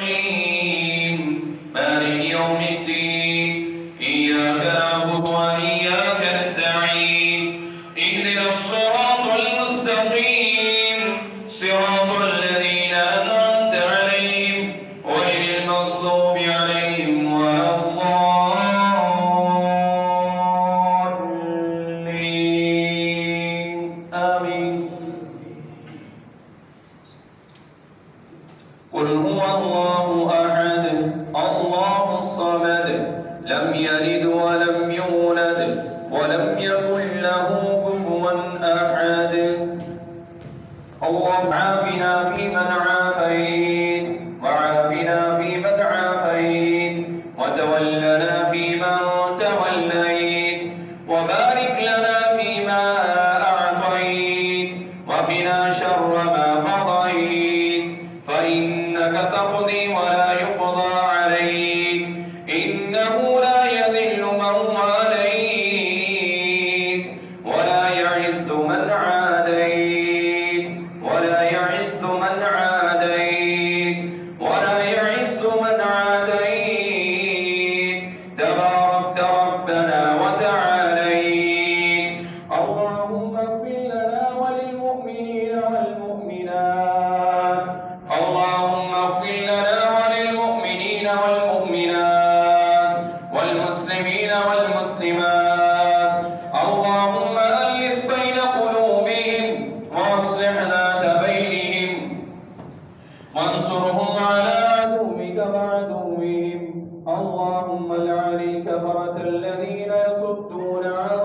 الرحيم مالك يوم الدين إياك نعبد وإياك نستعين اهدنا الصراط المستقيم صراط الذين أنعمت عليهم غير المغضوب عليهم ولا الضالين آمين. قل هو الله أحد الله الصمد لم يلد ولم يولد ولم يكن له كفوا أحد. اللهم عافنا فيمن عافيت وعافنا فيمن عافيت وتولنا فيمن توليت وبارك لنا فيما أعطيت وقنا شر ما قضيت فإنك تقضي ولا يقضى عليك إنه لا يذل من واليت ولا يعز من عاديت ولا يعز من عاديت ولا يعز من عاديت تباركت ربنا وتعاليت. اللهم اغفر لنا وللمؤمنين والمؤمنات اللهم اغفر لنا وللمؤمنين والمؤمنات والمسلمين والمسلمات. اللهم ألف بين قلوبهم وأصلح ذات بينهم وانصرهم على عدوك وعدوهم. اللهم لعن الكفرة الذين يصدون عن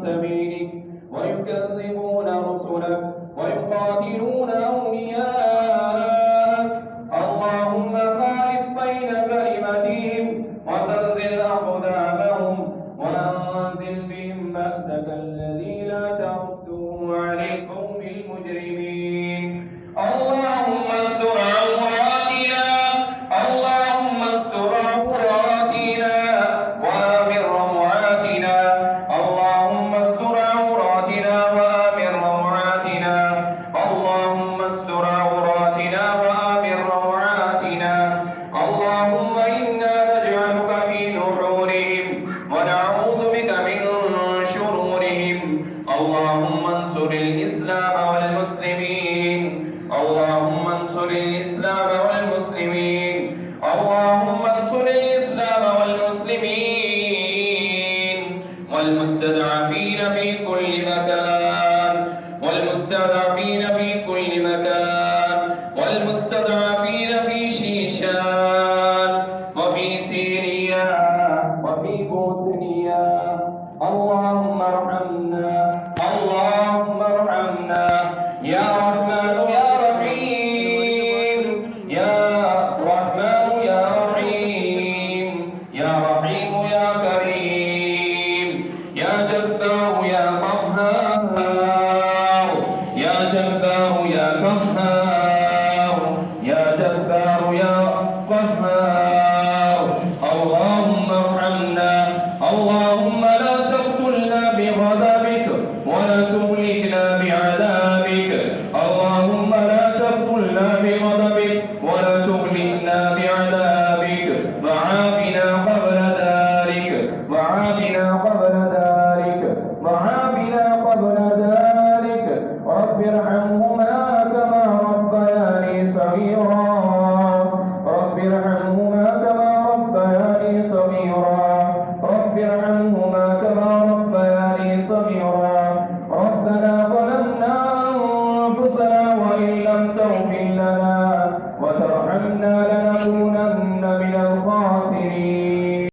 سبيلك ويكذبون رسلك ويقاتلون أولياءك. اللهم خالف بين كلمتهم وزلزل أقدامهم وأنزل بهم بأسك الذي لا ترده عن القوم المجرمين. اللهم استر عوراتنا اللهم استر عوراتنا وآمن روعاتنا. اللهم استر عوراتنا وآمن روعاتنا. اللهم استر عوراتنا وآمن روعاتنا. اللهم إنا نجعلك في نحورهم ونعوذ بك من شرورهم. اللهم انصر الإسلام والمسلمين. اللهم انصر الإسلام والمسلمين. اللهم انصر الإسلام والمسلمين والمستضعفين في كل مكان والمستضعفين في كل مكان والمستضعفين في شيشان وفي سيريا وفي بوسنيا. اللهم ارحمنا اللهم ارحمنا يا رحمن يا رحيم يا رحمن يا رحيم يا رحيم يا كريم يا جبار يا قهار يا جبار يا قهار يا جبار يا قهار. اللهم ارحمنا اللهم لا تقتلنا بغضبك ولا تهلكنا بعذابك. اللهم لا تقتلنا بغضبك ولا تهلكنا بعذابك وعافنا قبل ذلك وعافنا قبل ذلك وعافنا قبل ذلك. رب ارحمهما كما ربياني صغيرا رب ارحمهما كما ربياني صغيرا رب ارحمهما كما ربياني صغيرا. ربنا ظلمنا أنفسنا وإن لم تغفر لنا وترحمنا